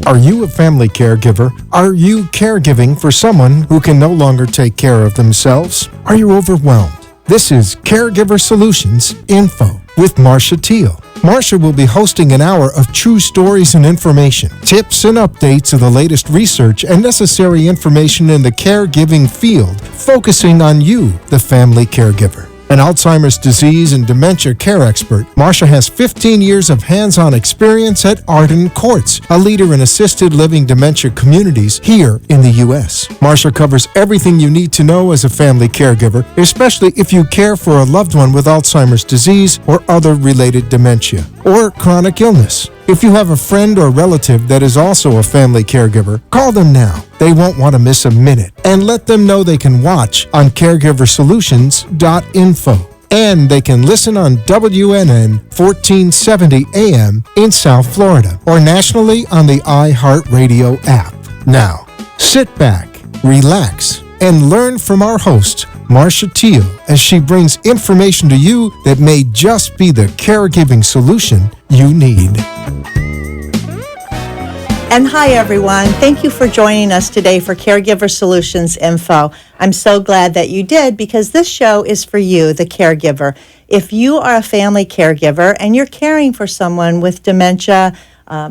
Are you a family caregiver? Are you caregiving for someone who can no longer take care of themselves? Are you overwhelmed? This is Caregiver Solutions Info with Marcia Teele. Marcia will be hosting an hour of true stories and information, tips and updates of the latest research and necessary information in the caregiving field, focusing on you, the family caregiver. An Alzheimer's disease and dementia care expert, Marcia has 15 years of hands-on experience at Arden Courts, a leader in assisted living dementia communities here in the U.S. Marcia covers everything you need to know as a family caregiver, especially if you care for a loved one with Alzheimer's disease or other related dementia or chronic illness. If you have a friend or relative that is also a family caregiver, call them now. They won't want to miss a minute. And let them know they can watch on caregiversolutions.info. And they can listen on WNN 1470 AM in South Florida or nationally on the iHeartRadio app. Now, sit back, relax, and learn from our host, Marcia Teele, as she brings information to you that may just be the caregiving solution you need. And hi, everyone. Thank you for joining us today for Caregiver Solutions Info. I'm so glad that you did because this show is for you, the caregiver. If you are a family caregiver and you're caring for someone with dementia,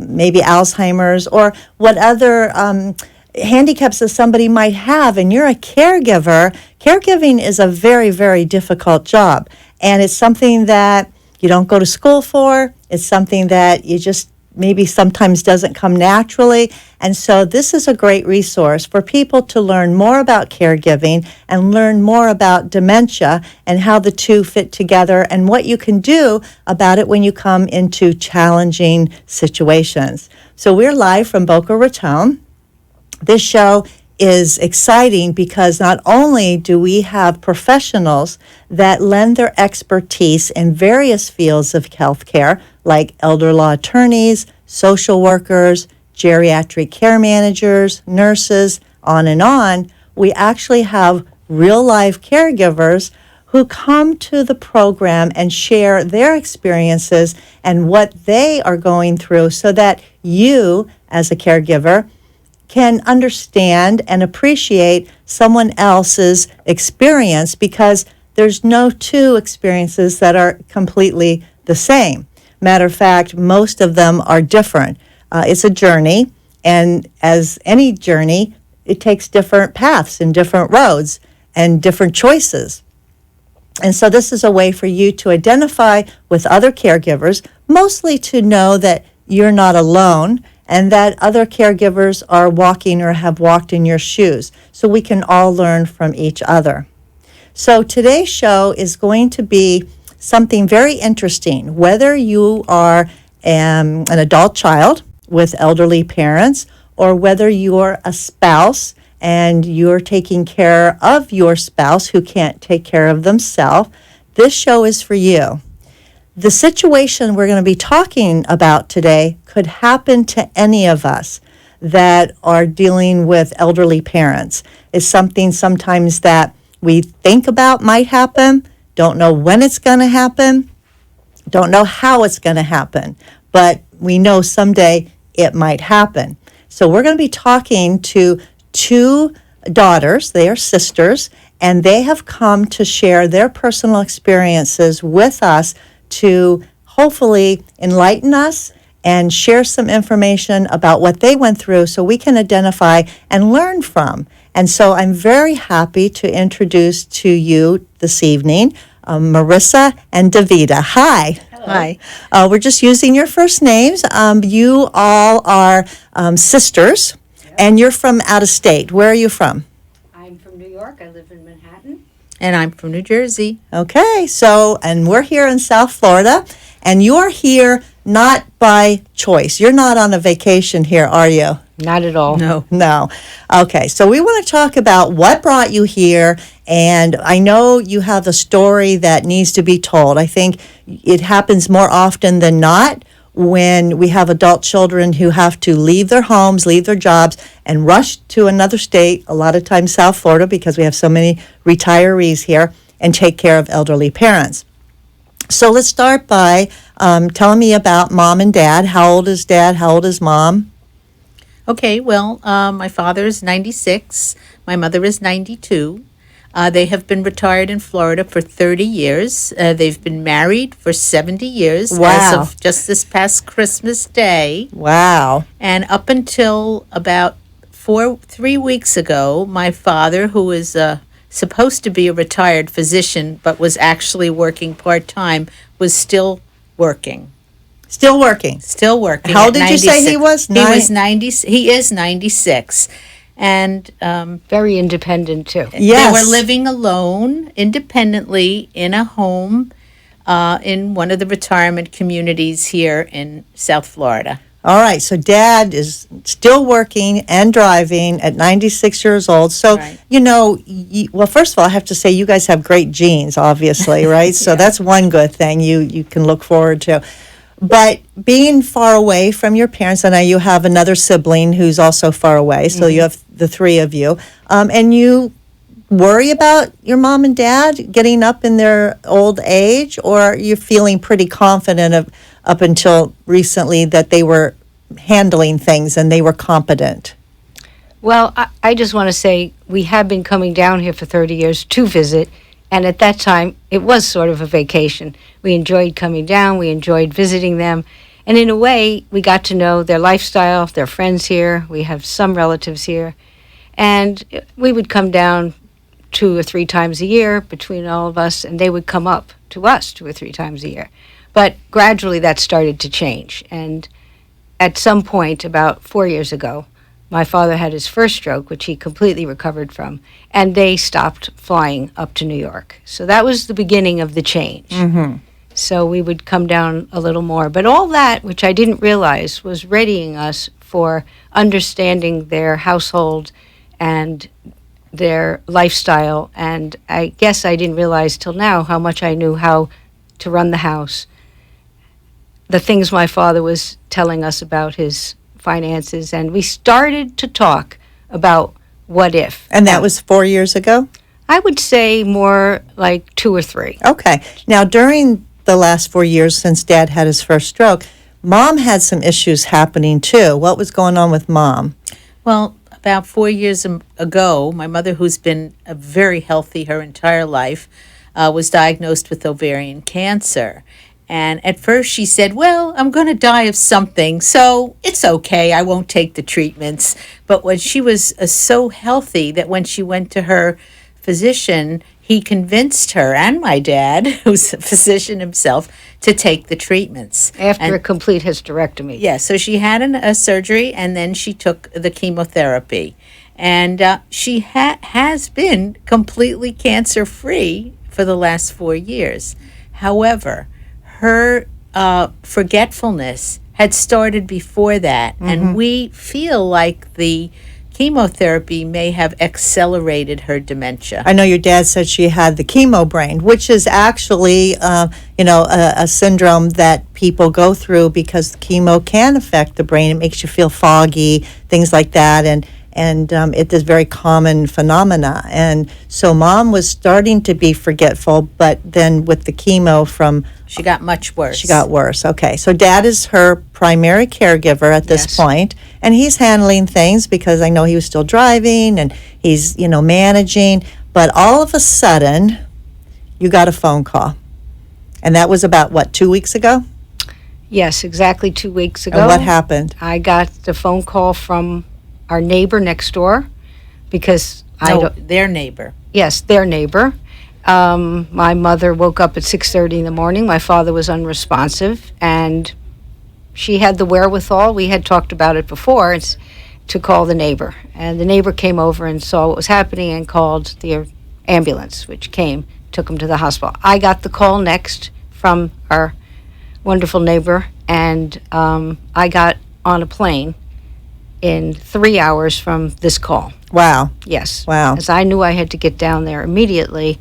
maybe Alzheimer's, or what other handicaps that somebody might have, and you're a caregiver, caregiving is a very, very difficult job. And it's something that you don't go to school for. It's something that you just maybe sometimes doesn't come naturally. And so this is a great resource for people to learn more about caregiving and learn more about dementia and how the two fit together and what you can do about it when you come into challenging situations. So we're live from Boca Raton. This show is exciting because not only do we have professionals that lend their expertise in various fields of healthcare, like elder law attorneys, social workers, geriatric care managers, nurses, on and on, we actually have real-life caregivers who come to the program and share their experiences and what they are going through so that you, as a caregiver, can understand and appreciate someone else's experience because there's no two experiences that are completely the same. Matter of fact, most of them are different. It's a journey, and as any journey, it takes different paths and different roads and different choices. And so this is a way for you to identify with other caregivers, mostly to know that you're not alone and that other caregivers are walking or have walked in your shoes. So we can all learn from each other. So today's show is going to be something very interesting. Whether you are an adult child with elderly parents or whether you're a spouse and you're taking care of your spouse who can't take care of themselves, this show is for you. The situation we're going to be talking about today could happen to any of us that are dealing with elderly parents. It's something sometimes that we think about might happen, don't know when it's going to happen, don't know how it's going to happen, but we know someday it might happen. So we're going to be talking to two daughters. They are sisters, and they have come to share their personal experiences with us to hopefully enlighten us and share some information about what they went through so we can identify and learn from. And so I'm very happy to introduce to you this evening Marcia and Davida. Hi. Hello. Hi. We're just using your first names. You all are sisters, Yep. and you're from out of state. Where are you from? I'm from New York. I live in Manhattan. And I'm from New Jersey. Okay, so, and we're here in South Florida, and you're here not by choice. You're not on a vacation here, are you? Not at all. No. Okay, so we want to talk about what brought you here, and I know you have a story that needs to be told. I think it happens more often than not when we have adult children who have to leave their homes, leave their jobs, and rush to another state, a lot of times South Florida, because we have so many retirees here, and take care of elderly parents. So let's start by telling me about mom and dad. How old is dad? How old is mom? Okay, well, my father is 96. My mother is 92. They have been retired in Florida for 30 years. They've been married for 70 years as Wow. of just this past Christmas Day. Wow. And up until about 3 weeks ago, my father, who is supposed to be a retired physician but was actually working part-time, was still working. Still working. Still working. How at old did you say he 96. was? He was 90. He is 96. And Very independent too. Yes. they were living alone, independently, in a home in one of the retirement communities here in South Florida. All right, so Dad is still working and driving at 96 years old. So, Right. well, first of all, I have to say you guys have great genes, obviously, right? So that's one good thing you can look forward to. But being far away from your parents, and you have another sibling who's also far away, so you have the three of you, and you worry about your mom and dad getting up in their old age, or are you feeling pretty confident up until recently that they were handling things and they were competent? Well, I just want to say we have been coming down here for 30 years to visit, and at that time it was sort of a vacation. We enjoyed coming down, we enjoyed visiting them, and in a way we got to know their lifestyle, their friends here. We have some relatives here, and we would come down 2 or 3 times a year between all of us, and they would come up to us 2 or 3 times a year. But gradually that started to change, and at some point about 4 years ago, my father had his first stroke, which he completely recovered from, and they stopped flying up to New York. So that was the beginning of the change. Mm-hmm. So we would come down a little more. But all that, which I didn't realize, was readying us for understanding their household and their lifestyle. And I guess I didn't realize till now how much I knew how to run the house. The things my father was telling us about his finances, and we started to talk about what if. And that was 4 years ago? I would say more like 2 or 3. Okay. Now, during the last 4 years since Dad had his first stroke, Mom had some issues happening too. What was going on with Mom? Well, about 4 years ago, my mother, who's been very healthy her entire life, was diagnosed with ovarian cancer. And at first she said, well, I'm going to die of something, so it's okay. I won't take the treatments. But when she was so healthy that when she went to her physician, he convinced her and my dad, who's a physician himself, to take the treatments. After a complete hysterectomy. Yeah, so she had a surgery, and then she took the chemotherapy. And she has been completely cancer-free for the last 4 years. However, her forgetfulness had started before that, and we feel like the chemotherapy may have accelerated her dementia. I know your dad said she had the chemo brain, which is actually, a syndrome that people go through because chemo can affect the brain. It makes you feel foggy, things like that, and it is a very common phenomena. And so Mom was starting to be forgetful, but then with the chemo she got much worse. She got worse. Okay. So Dad is her primary caregiver at this Yes. point, and he's handling things because I know he was still driving and he's, managing. But all of a sudden, you got a phone call. And that was about, 2 weeks ago? Yes, exactly 2 weeks ago. And what happened? I got the phone call from our neighbor next door because Their neighbor. Yes, their neighbor. My mother woke up at 6:30 in the morning. My father was unresponsive, and she had the wherewithal. We had talked about it before. To call the neighbor, and the neighbor came over and saw what was happening and called the ambulance, which came, took him to the hospital. I got the call next from our wonderful neighbor, and I got on a plane in 3 hours from this call. Wow. Yes. Wow. As I knew I had to get down there immediately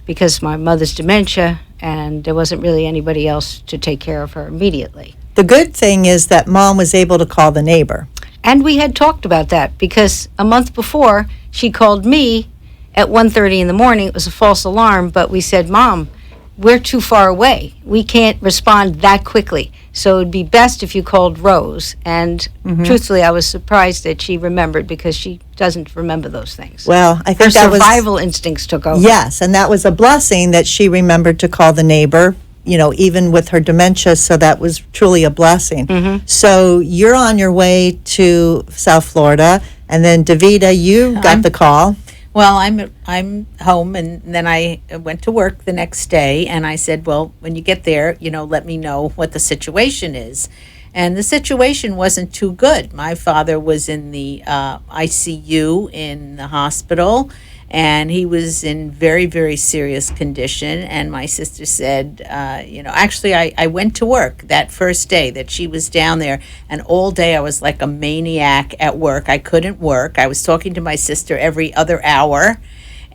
because my mother's dementia, and there wasn't really anybody else to take care of her immediately. The good thing is that Mom was able to call the neighbor. And we had talked about that because a month before, she called me at 1:30 in the morning. It was a false alarm, but we said, Mom, we're too far away. We can't respond that quickly. So it'd be best if you called Rose. And truthfully, I was surprised that she remembered, because she doesn't remember those things. Well, I Her think that was... survival instincts took over. Yes, and that was a blessing that she remembered to call the neighbor, even with her dementia, so that was truly a blessing. So you're on your way to South Florida, and then Davida, you got the call. Well, I'm home, and then I went to work the next day, and I said, well, when you get there, let me know what the situation is. And the situation wasn't too good. My father was in the ICU in the hospital, and he was in very, very serious condition. And my sister said, actually, I went to work that first day that she was down there, and all day I was like a maniac at work. I couldn't work. I was talking to my sister every other hour.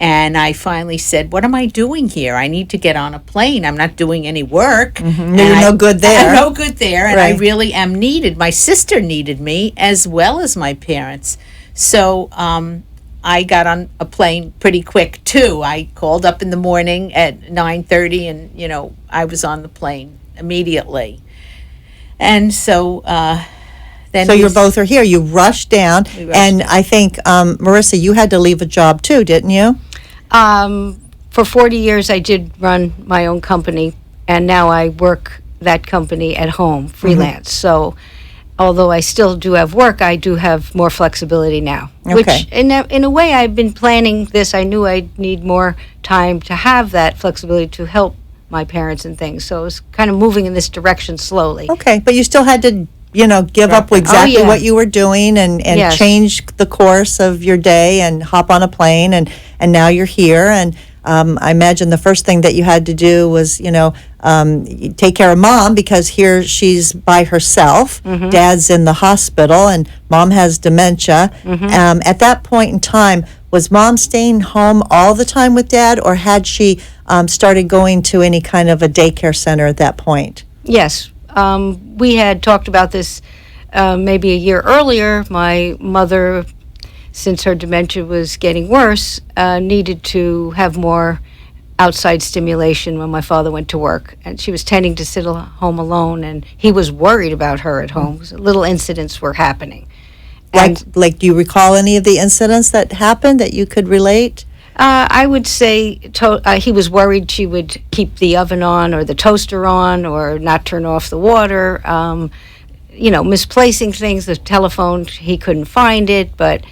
And I finally said, what am I doing here? I need to get on a plane. I'm not doing any work. You're no good there. I'm no good there, and I Right. really am needed. My sister needed me as well as my parents. So I got on a plane pretty quick, too. I called up in the morning at 9:30, and, I was on the plane immediately. And so then... So you both are here. You rushed down, and I think, Marissa, you had to leave a job too, didn't you? For 40 years, I did run my own company, and now I work that company at home, freelance. So although I still do have work, I do have more flexibility now. Okay. Which, in a way, I've been planning this. I knew I'd need more time to have that flexibility to help my parents and things. So it was kind of moving in this direction slowly. Okay, but you still had to, give up exactly Oh, yeah. what you were doing and Yes. change the course of your day and hop on a plane, and now you're here. And I imagine the first thing that you had to do was, take care of Mom, because here she's by herself. Dad's in the hospital, and Mom has dementia. At that point in time, was Mom staying home all the time with Dad, or had she started going to any kind of a daycare center at that point? Yes. We had talked about this maybe a year earlier. My mother, since her dementia was getting worse, needed to have more outside stimulation when my father went to work. And she was tending to sit home alone, and he was worried about her at home. Little incidents were happening. Like, do you recall any of the incidents that happened that you could relate? I would say he was worried she would keep the oven on or the toaster on or not turn off the water. Misplacing things. The telephone, he couldn't find it. But,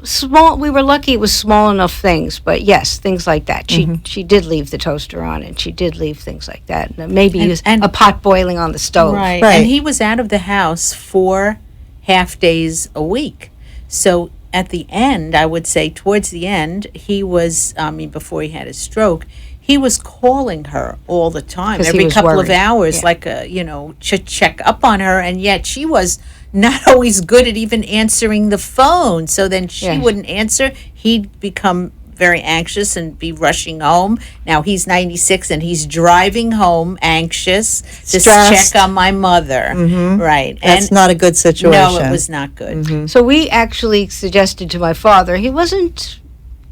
small. We were lucky it was small enough things. But yes, things like that. She did leave the toaster on, and she did leave things like that. Maybe use a pot boiling on the stove. Right. Right. And he was out of the house 4 half days a week. So at the end, I would say towards the end, he was, before he had his stroke, he was calling her all the time, 'Cause he every was couple of worried. hours, Yeah. to check up on her. And yet she was not always good at even answering the phone. So then she Yeah. wouldn't answer. He'd become very anxious and be rushing home. Now he's 96 and he's driving home anxious to Stressed. check on my mother. Right. That's not a good situation. No, it was not good. So we actually suggested to my father, he wasn't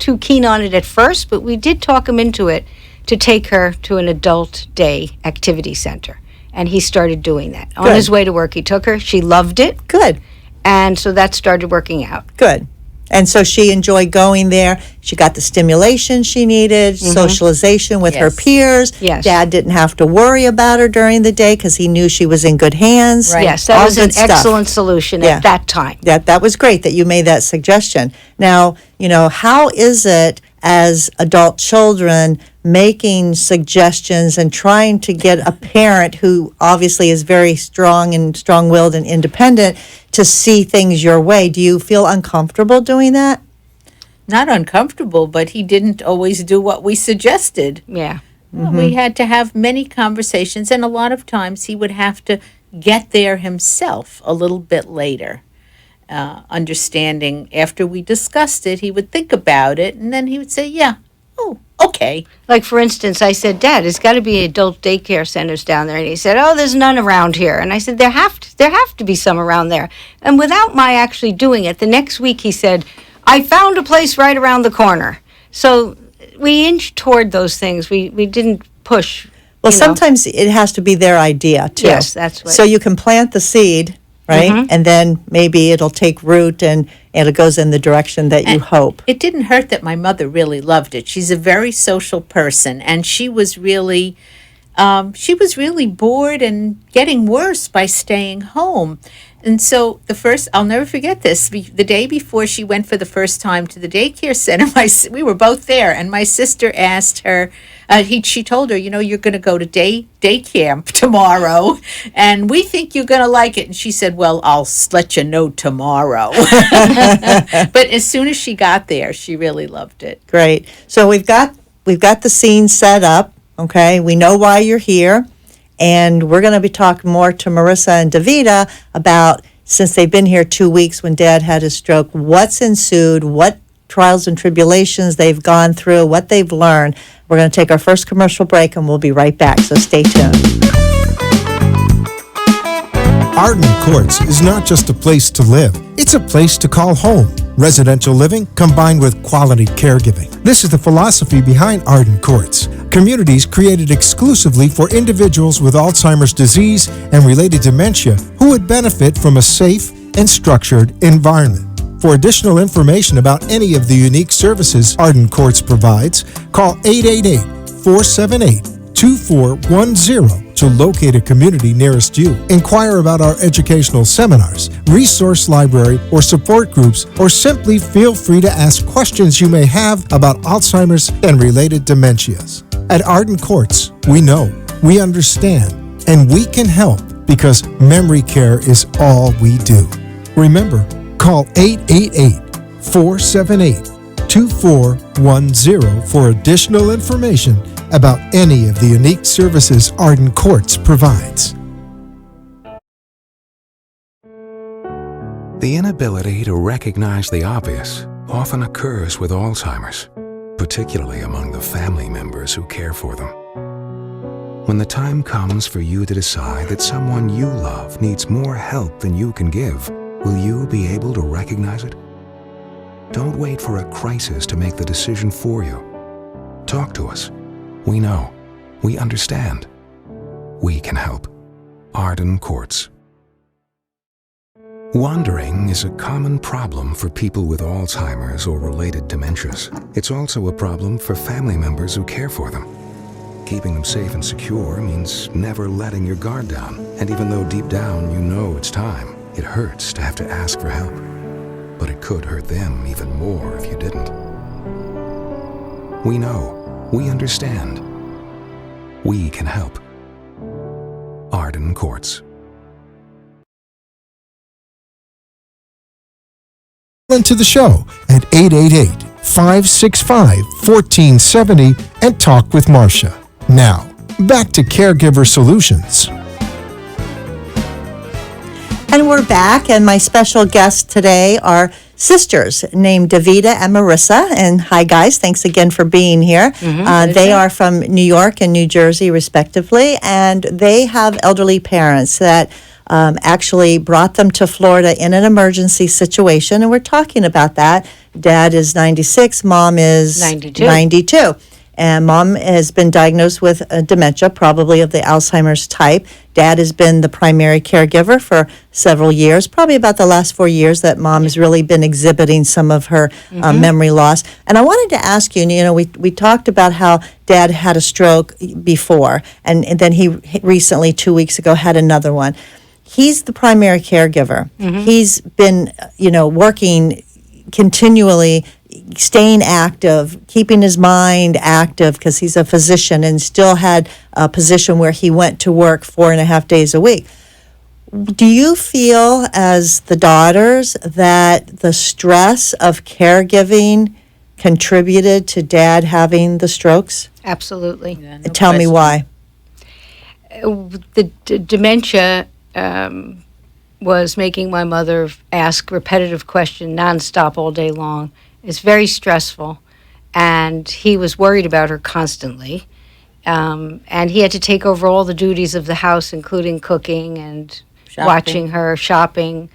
too keen on it at first, but we did talk him into it, to take her to an adult day activity center. And he started doing that. On Good. his way to work, he took her. She loved it. Good, And so that started working out. good. And so she enjoyed going there. She got the stimulation she needed, socialization with her Yes. peers. Yes. Dad didn't have to worry about her during the day because he knew she was in good hands. Right. Yes, that All was an good stuff. excellent solution Yeah. at that time. That was great that you made that suggestion. Now, how is it as adult children making suggestions and trying to get a parent who obviously is very strong and strong-willed and independent to see things your way? Do you feel uncomfortable doing that? Not uncomfortable, but he didn't always do what we suggested. Yeah. We had to have many conversations, and a lot of times he would have to get there himself a little bit later. Understanding after we discussed it, he would think about it, and then he would say, yeah, oh, okay. Like, for instance, I said, Dad, there's got to be adult daycare centers down there. And he said, oh, there's none around here. And I said, there have to be some around there. And without my actually doing it, the next week he said, I found a place right around the corner. So we inched toward those things. We didn't push. Well, you know. sometimes it has to be their idea, too. Yes, that's right. So you can plant the seed, right? And then maybe it'll take root and it goes in the direction that you hope. It didn't hurt that my mother really loved it. She's a very social person, and she was really bored and getting worse by staying home. And so I'll never forget this. The day before she went for the first time to the daycare center, we were both there, and my sister asked her, she told her, you're going to go to day camp tomorrow, and we think you're going to like it. And she said, well, I'll let you know tomorrow. But as soon as she got there, she really loved it. Great. So we've got the scene set up, okay? We know why you're here. And we're going to be talking more to Marissa and Davida about, since they've been here 2 weeks when Dad had his stroke, what's ensued, what trials and tribulations they've gone through, what they've learned. We're going to take our first commercial break, and we'll be right back, so stay tuned. Arden Courts is not just a place to live, it's a place to call home. Residential living combined with quality caregiving. This is the philosophy behind Arden Courts. Communities created exclusively for individuals with Alzheimer's disease and related dementia who would benefit from a safe and structured environment. For additional information about any of the unique services Arden Courts provides, call 888-478-2410 to locate a community nearest you. Inquire about our educational seminars, resource library, or support groups, or simply feel free to ask questions you may have about Alzheimer's and related dementias. At Arden Courts, we know, we understand, and we can help because memory care is all we do. Remember, call 888-478-2410 for additional information about any of the unique services Arden Courts provides. The inability to recognize the obvious often occurs with Alzheimer's, particularly among the family members who care for them. When the time comes for you to decide that someone you love needs more help than you can give, will you be able to recognize it? Don't wait for a crisis to make the decision for you. Talk to us. We know. We understand. We can help. Arden Courts. Wandering is a common problem for people with Alzheimer's or related dementias. It's also a problem for family members who care for them. Keeping them safe and secure means never letting your guard down. And even though deep down you know it's time, it hurts to have to ask for help. But it could hurt them even more if you didn't. We know. We understand. We can help. Arden Courts. Into the show at 888-565-1470 and talk with Marcia. Now, back to Caregiver Solutions. And we're back, and my special guests today are sisters named Davida and Marissa. And hi, guys. Thanks again for being here. They are from New York and New Jersey, respectively, and they have elderly parents that actually brought them to Florida in an emergency situation, and we're talking about that. Dad is 96, Mom is 92. And Mom has been diagnosed with dementia, probably of the Alzheimer's type. Dad has been the primary caregiver for several years, probably about the last 4 years that Mom has really been exhibiting some of her memory loss. And I wanted to ask you, we talked about how Dad had a stroke before, and then he recently, 2 weeks ago, had another one. He's the primary caregiver. He's been, working continually, staying active, keeping his mind active because he's a physician and still had a position where he went to work 4.5 days a week. Do you feel, as the daughters, that the stress of caregiving contributed to Dad having the strokes? Absolutely. Yeah, Tell me why. The dementia was making my mother ask repetitive questions nonstop all day long. It's very stressful, and he was worried about her constantly. And he had to take over all the duties of the house, including cooking and watching her, shopping.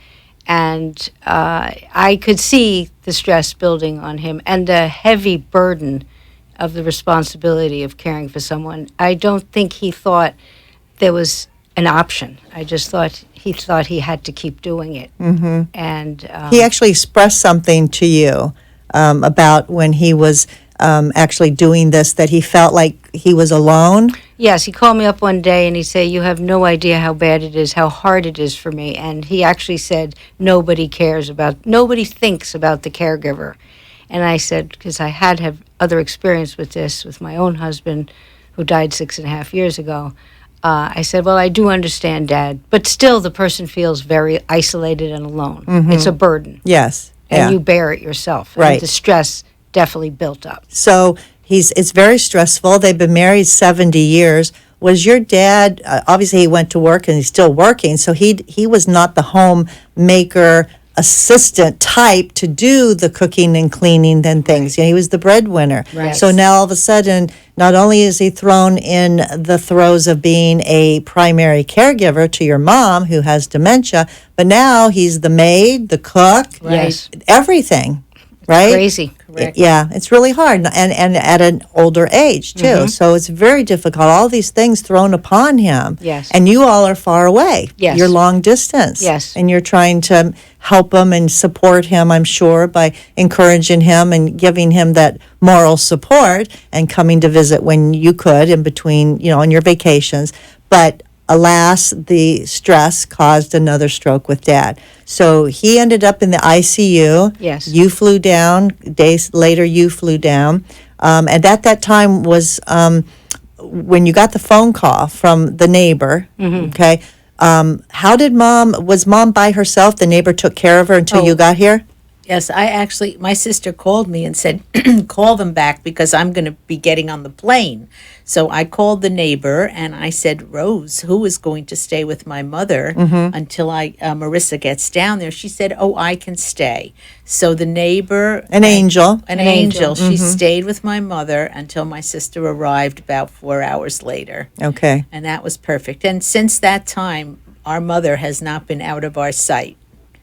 And I could see the stress building on him and the heavy burden of the responsibility of caring for someone. I don't think he thought there was an option. I just thought he had to keep doing it. Mm-hmm. And he actually expressed something to you about when he was actually doing this, that he felt like he was alone. Yes, he called me up one day and he said, "You have no idea how bad it is, how hard it is for me." And he actually said, nobody thinks about the caregiver. And I said, because I had other experience with this with my own husband, who died 6.5 years ago. I said, well, I do understand, Dad, but still the person feels very isolated and alone. Mm-hmm. It's a burden. Yes. And you bear it yourself. Right. And the stress definitely built up. So it's very stressful. They've been married 70 years. Was your dad, obviously he went to work and he's still working, so he was not the homemaker assistant type to do the cooking and cleaning and things. He was the breadwinner. Right. So now all of a sudden, not only is he thrown in the throes of being a primary caregiver to your mom who has dementia, but now he's the maid, the cook, Yes. everything, right? Crazy. Correct. Yeah, it's really hard, and at an older age, too. Mm-hmm. So it's very difficult. All these things thrown upon him. Yes. And you all are far away. Yes. You're long distance. Yes. And you're trying to help him and support him, I'm sure, by encouraging him and giving him that moral support and coming to visit when you could in between, on your vacations. But alas, the stress caused another stroke with Dad. So he ended up in the ICU. Yes. You flew down. Days later, you flew down. And at that time was when you got the phone call from the neighbor, okay? How did was Mom by herself? The neighbor took care of her until you got here? Yes, my sister called me and said, call them back because I'm going to be getting on the plane. So I called the neighbor and I said, Rose, who is going to stay with my mother until Marissa gets down there? She said, oh, I can stay. So the neighbor... An angel. She stayed with my mother until my sister arrived about 4 hours later. Okay. And that was perfect. And since that time, our mother has not been out of our sight.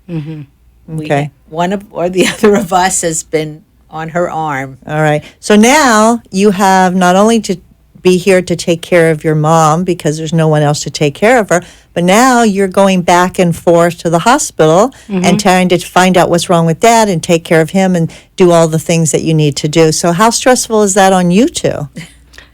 Okay. One or the other of us has been on her arm. All right. So now you have not only to be here to take care of your mom because there's no one else to take care of her, but now you're going back and forth to the hospital and trying to find out what's wrong with Dad and take care of him and do all the things that you need to do. So how stressful is that on you two?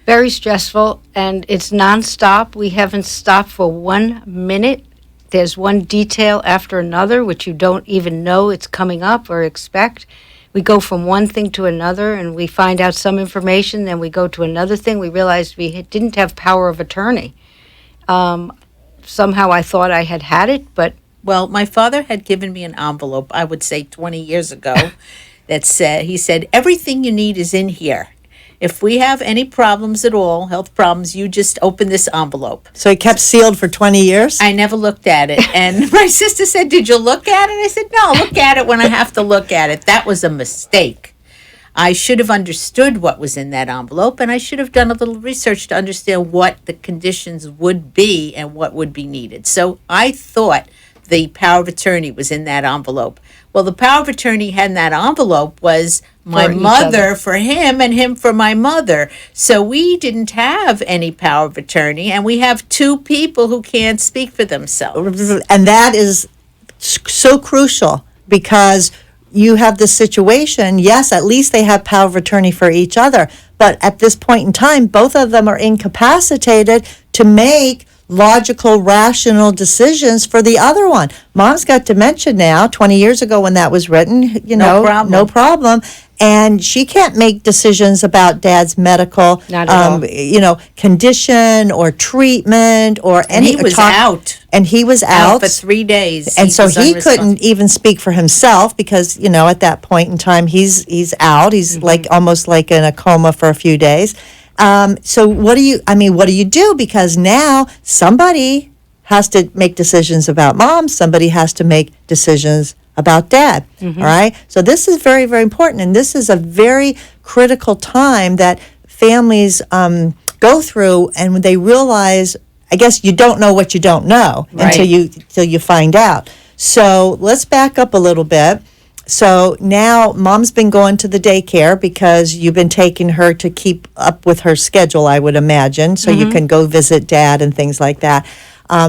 Very stressful, and it's nonstop. We haven't stopped for 1 minute. There's one detail after another, which you don't even know it's coming up or expect. We go from one thing to another, and we find out some information, then we go to another thing. We realized we didn't have power of attorney. Somehow I thought I had it, but... Well, my father had given me an envelope, I would say 20 years ago, he said, everything you need is in here. If we have any problems at all, health problems, you just open this envelope. So it kept sealed for 20 years? I never looked at it. And my sister said, did you look at it? I said, no, look at it when I have to look at it. That was a mistake. I should have understood what was in that envelope, and I should have done a little research to understand what the conditions would be and what would be needed. So I thought the power of attorney was in that envelope. Well, the power of attorney had in that envelope was my mother for him and him for my mother. So we didn't have any power of attorney, and we have two people who can't speak for themselves. And that is so crucial because you have this situation. Yes, at least they have power of attorney for each other. But at this point in time, both of them are incapacitated to make logical, rational decisions for the other one. Mom's got dementia now. 20 years ago when that was written, no problem. And she can't make decisions about Dad's medical, Not at all. Condition or treatment or any. He was out. And he was out for 3 days. And so he couldn't even speak for himself because, at that point in time, he's out. He's almost like in a coma for a few days. So what do you do? Because now somebody has to make decisions about Mom. Somebody has to make decisions about Dad. All right. So this is very, very important. And this is a very critical time that families go through, and when they realize, I guess you don't know what you don't know until you find out. So let's back up a little bit. So now mom's been going to the daycare because you've been taking her to keep up with her schedule, I would imagine, so you can go visit dad and things like that.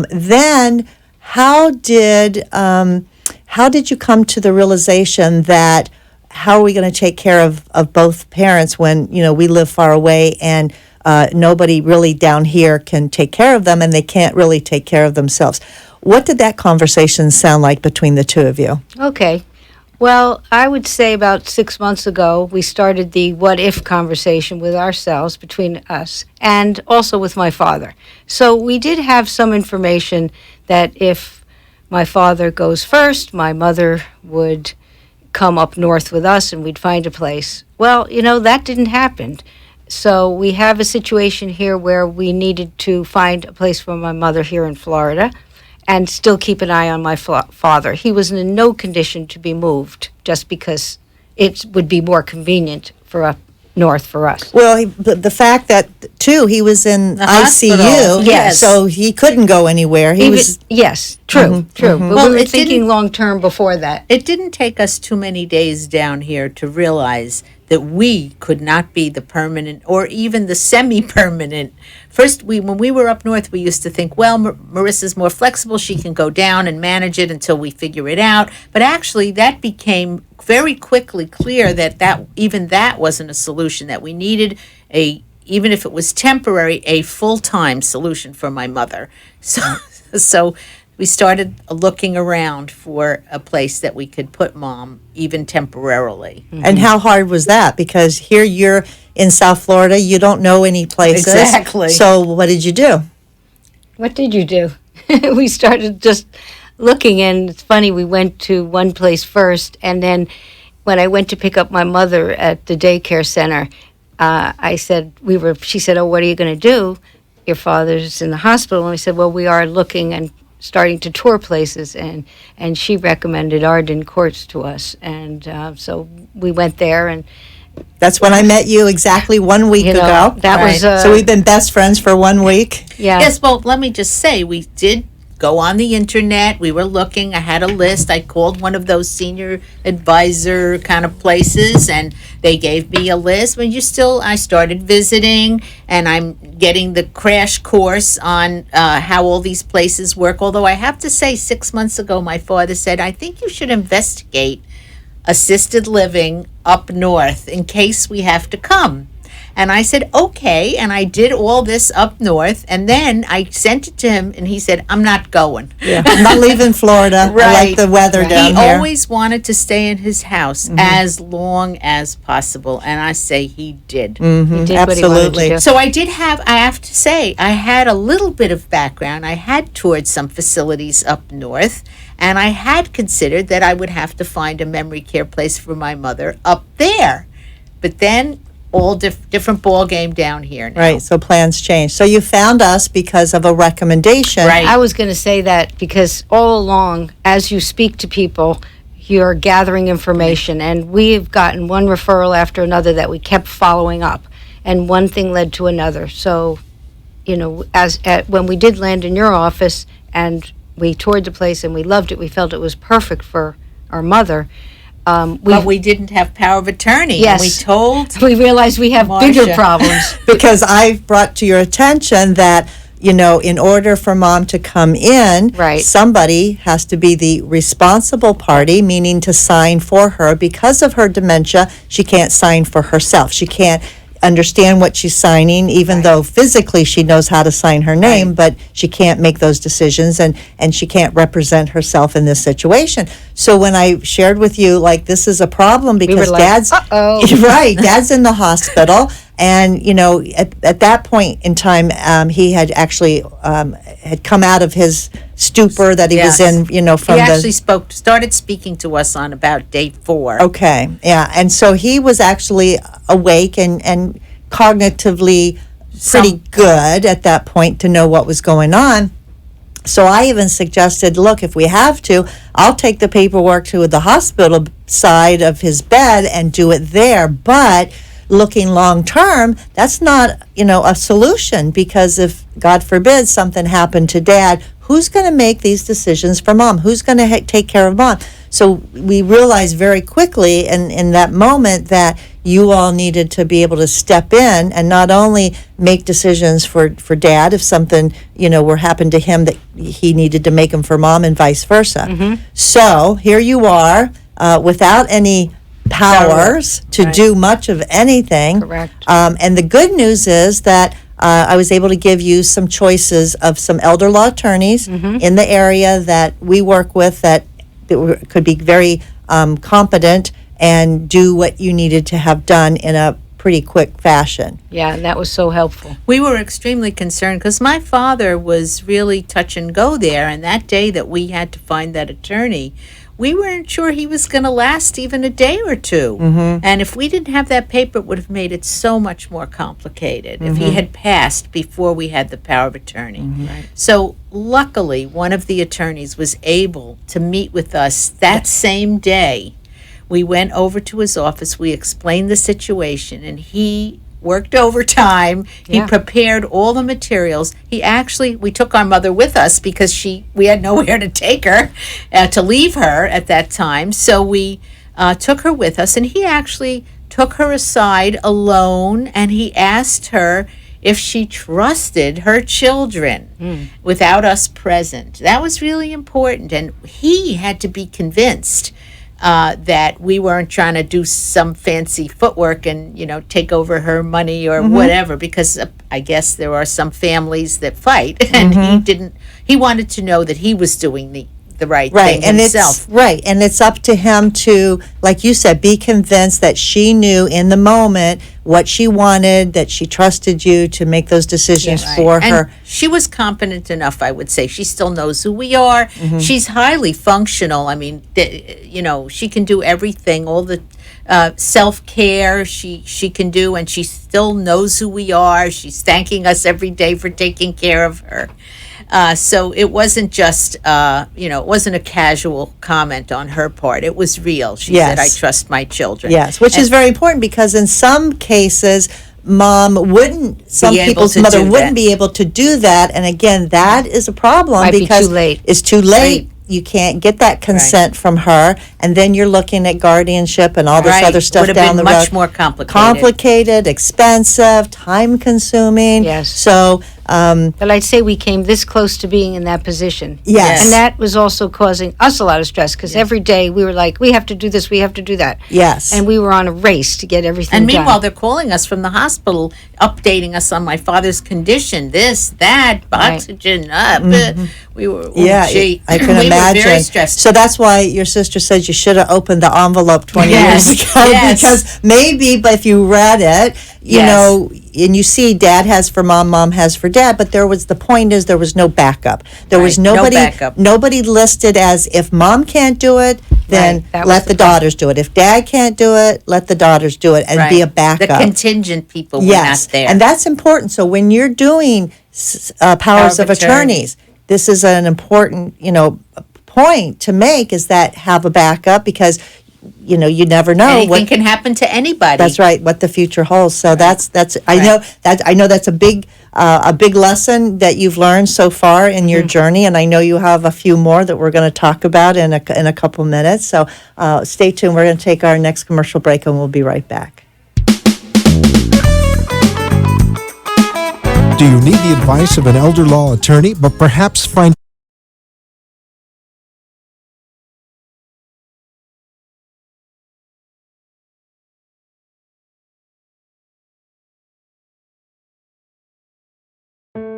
Then how did you come to the realization that how are we going to take care of both parents when, we live far away and nobody really down here can take care of them and they can't really take care of themselves? What did that conversation sound like between the two of you? Okay. Well, I would say about 6 months ago, we started the what if conversation with ourselves, between us, and also with my father. So we did have some information that if my father goes first, my mother would come up north with us and we'd find a place. Well, that didn't happen. So we have a situation here where we needed to find a place for my mother here in Florida and still keep an eye on my father. He was in no condition to be moved just because it would be more convenient for up north for us. Well, the fact that, too, he was in The ICU, hospital. Yes. so he couldn't go anywhere. Yes, true. But Well, we were it thinking didn't- long term before that. It didn't take us too many days down here to realize that we could not be the permanent or even the semi-permanent. First, when we were up north, we used to think, well, Marissa's more flexible. She can go down and manage it until we figure it out. But actually, that became very quickly clear that even that wasn't a solution, that we needed even if it was temporary, a full-time solution for my mother. So we started looking around for a place that we could put mom, even temporarily. And how hard was that? Because here you're in South Florida, you don't know any places. Exactly. So what did you do? What did you do? We started just looking, and it's funny, we went to one place first, and then when I went to pick up my mother at the daycare center, she said, oh, what are you going to do? Your father's in the hospital. And I said, well, we are looking and starting to tour places, and she recommended Arden Courts to us, and so we went there, and That's when I met you exactly 1 week ago. that was So we've been best friends for 1 week. yeah. Yes, well, let me just say, we did go on the internet. We were looking. I had a list. I called one of those senior advisor kind of places, and they gave me a list. I started visiting, and I'm getting the crash course on how all these places work. Although I have to say, 6 months ago, my father said, I think you should investigate assisted living up north in case we have to come. And I said, okay. And I did all this up north. And then I sent it to him, and he said, I'm not going. Yeah. I'm not leaving Florida. I like the weather down He here. always wanted to stay in his house as long as possible. And I say he did. He did what he wanted absolutely. to do. So I have to say, I had a little bit of background. I had toured some facilities up north, and I had considered that I would have to find a memory care place for my mother up there. But then all different ball game down here now. Right, so plans change. So you found us because of a recommendation. Right. I was going to say that because all along, as you speak to people, you're gathering information, and we've gotten one referral after another that we kept following up, and one thing led to another. So, when we did land in your office and we toured the place and we loved it, we felt it was perfect for our mother. But we didn't have power of attorney. Yes. And we told We realized we have Marcia. bigger problems. Because I brought to your attention that, in order for mom to come in, Right. somebody has to be the responsible party, meaning to sign for her. Because of her dementia, she can't sign for herself. She can't understand what she's signing, even though physically she knows how to sign her name, but she can't make those decisions, and she can't represent herself in this situation. So when I shared with you, this is a problem because like, dad's uh-oh. right, dad's in the hospital, and at that point in time, he had actually had come out of his stupor that he was in, from he the actually started speaking to us on about day 4. Okay, yeah, and so he was actually awake and cognitively pretty good at that point to know what was going on. So I even suggested, look, if we have to, I'll take the paperwork to the hospital side of his bed and do it there. But looking long term, that's not, a solution, because if, God forbid, something happened to dad, who's going to make these decisions for mom? Who's going to take care of mom? So we realized very quickly in that moment that you all needed to be able to step in and not only make decisions for Dad if something, were happened to him that he needed to make them for Mom and vice versa. So here you are without any powers to do much of anything. Correct. And the good news is that I was able to give you some choices of some elder law attorneys in the area that we work with that could be very competent and do what you needed to have done in a pretty quick fashion. Yeah, and that was so helpful. We were extremely concerned because my father was really touch and go there, and that day that we had to find that attorney, we weren't sure he was going to last even a day or two. And if we didn't have that paper, it would have made it so much more complicated if he had passed before we had the power of attorney. Right. So luckily, one of the attorneys was able to meet with us that same day. We went over to his office, we explained the situation, and he worked overtime. He Yeah. prepared all the materials. We took our mother with us because we had nowhere to take her, to leave her at that time. So we took her with us, and he actually took her aside alone, and he asked her if she trusted her children without us present. That was really important, and he had to be convinced that we weren't trying to do some fancy footwork and, take over her money or whatever, because I guess there are some families that fight, and he wanted to know that he was doing the right thing and himself. And it's up to him to, like you said, be convinced that she knew in the moment what she wanted, that she trusted you to make those decisions for and her. she was competent enough, I would say. She still knows who we are. She's highly functional. I mean, she can do everything, all the self-care she can do, and she still knows who we are. She's thanking us every day for taking care of her. So it wasn't just, it wasn't a casual comment on her part. It was real. She said, I trust my children. Yes, which is very important because in some cases, some people's mother wouldn't be able to do that. And again, that is a problem Might because be too late. it's too late. Right. You can't get that consent from her. And then you're looking at guardianship and all this other stuff Would have down been the road. much more complicated. Complicated, expensive, time consuming. Yes. So, But I'd say we came this close to being in that position. yes. And that was also causing us a lot of stress because every day we were like, we have to do this, we have to do that. Yes. And we were on a race to get everything And meanwhile, done. they're calling us from the hospital, updating us on my father's condition, this, that, oxygen, we were, I can we imagine. were very stressed. So that's why your sister says you should have opened the envelope 20 Yes, years ago yes. because maybe, but if you read it, you Yes. know, and you see Dad has for Mom, Mom has for Dad, but there was no backup. There was Right, no nobody backup. nobody listed as if Mom can't do it, then Right, that was let the the daughters do it. If Dad can't do it, let the daughters do it and be a backup. The contingent people were Yes, not there. and that's important. So when you're doing powers of attorneys, this is an important, point to make is that have a backup because, you never know Anything can happen to anybody. That's right, what the future holds. So that's I know that's a big lesson that you've learned so far in your journey, and I know you have a few more that we're going to talk about in a couple minutes. So stay tuned. We're going to take our next commercial break, and we'll be right back. Do you need the advice of an elder law attorney, but perhaps find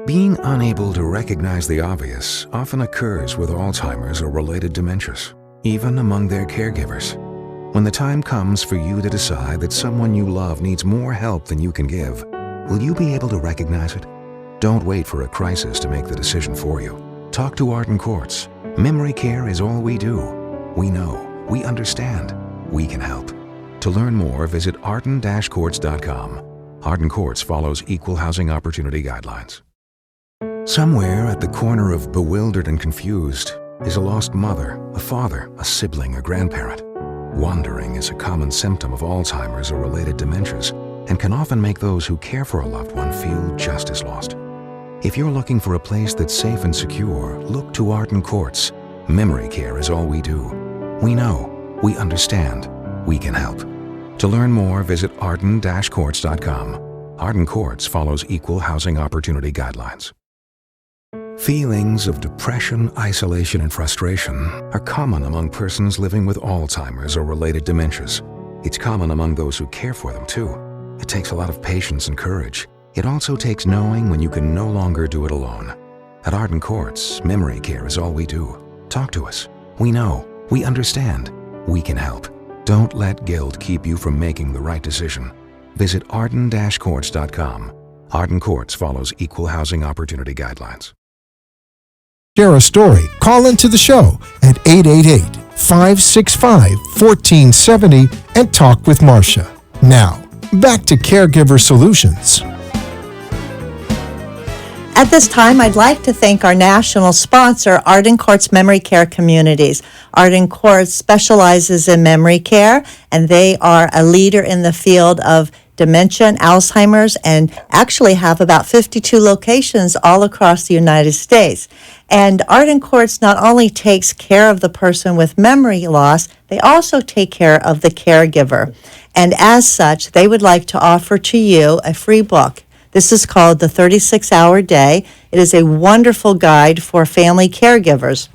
Being unable to recognize the obvious often occurs with Alzheimer's or related dementias, even among their caregivers. When the time comes for you to decide that someone you love needs more help than you can give, will you be able to recognize it? Don't wait for a crisis to make the decision for you. Talk to Arden Courts. Memory care is all we do. We know, we understand, we can help. To learn more, visit arden-courts.com. Arden Courts follows equal housing opportunity guidelines. Somewhere at the corner of bewildered and confused is a lost mother, a father, a sibling, a grandparent. Wandering is a common symptom of Alzheimer's or related dementias and can often make those who care for a loved one feel just as lost. If you're looking for a place that's safe and secure, look to Arden Courts. Memory care is all we do. We know, we understand, we can help. To learn more, visit arden-courts.com. Arden Courts follows equal housing opportunity guidelines. Feelings of depression, isolation, and frustration are common among persons living with Alzheimer's or related dementias. It's common among those who care for them, too. It takes a lot of patience and courage. It also takes knowing when you can no longer do it alone. At Arden Courts, memory care is all we do. Talk to us. We know, we understand, we can help. Don't let guilt keep you from making the right decision. Visit arden-courts.com. Arden Courts follows equal housing opportunity guidelines. Share a story. Call into the show at 888-565-1470 and talk with Marcia. Now, back to Caregiver Solutions. At this time, I'd like to thank our national sponsor, Arden Courts Memory Care Communities. Arden Courts specializes in memory care, and they are a leader in the field of dementia and Alzheimer's, and actually have about 52 locations all across the United States. And Arden Courts not only takes care of the person with memory loss, they also take care of the caregiver. And as such, they would like to offer to you a free book. This is called The 36-Hour Day. It is a wonderful guide for family caregivers.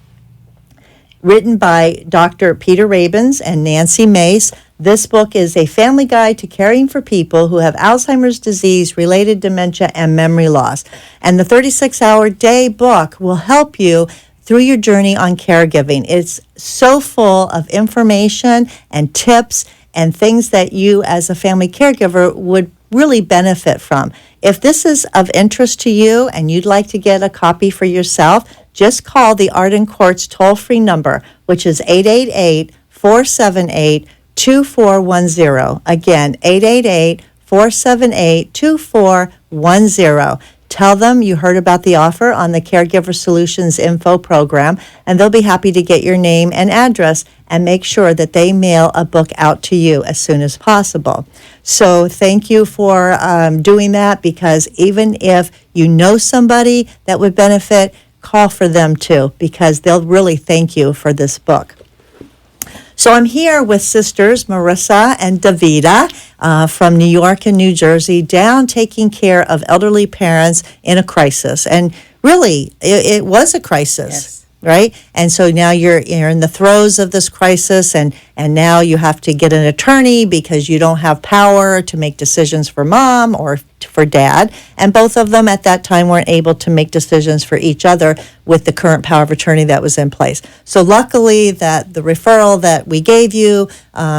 Written by Dr. Peter Rabins and Nancy Mace, this book is a family guide to caring for people who have Alzheimer's disease, related dementia, and memory loss. And the 36-Hour Day book will help you through your journey on caregiving. It's so full of information and tips and things that you as a family caregiver would really benefit from. If this is of interest to you and you'd like to get a copy for yourself, just call the Arden Courts toll-free number, which is 888-478-2410. Again, 888-478-2410. Tell them you heard about the offer on the Caregiver Solutions Info program, and they'll be happy to get your name and address and make sure that they mail a book out to you as soon as possible. So thank you for doing that, because even if you know somebody that would benefit, call for them too, because they'll really thank you for this book. So I'm here with sisters Marcia and Davida from New York and New Jersey, down taking care of elderly parents in a crisis. And really, it was a crisis. Yes. Right? And so now you're in the throes of this crisis, and now you have to get an attorney because you don't have power to make decisions for mom or for dad. And both of them at that time weren't able to make decisions for each other with the current power of attorney that was in place. So luckily that the referral that we gave you,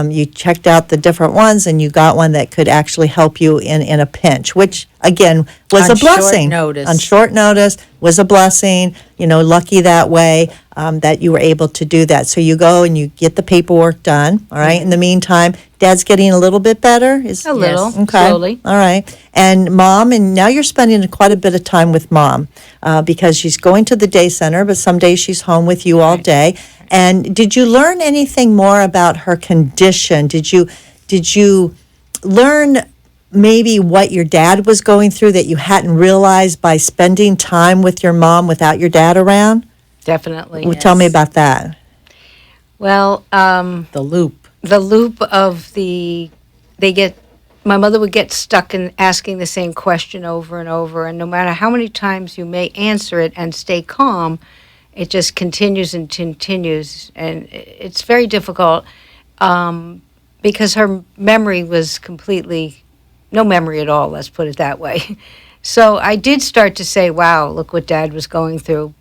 you checked out the different ones and you got one that could actually help you in a pinch, which again was a blessing. On short notice was a blessing, lucky that way that you were able to do that. So you go and you get the paperwork done, all right? In the meantime, Dad's getting a little bit better? A little, okay. Slowly. All right. And Mom, and now you're spending quite a bit of time with Mom because she's going to the day center, but some days she's home with you all day. And did you learn anything more about her condition? Did you learn maybe what your dad was going through that you hadn't realized by spending time with your mom without your dad around? Definitely. Well, tell me about that. Well, The loop of my mother would get stuck in asking the same question over and over, and no matter how many times you may answer it and stay calm, it just continues and continues, and it's very difficult because her memory was completely no memory at all, let's put it that way. So I did start to say, wow, look what Dad was going through,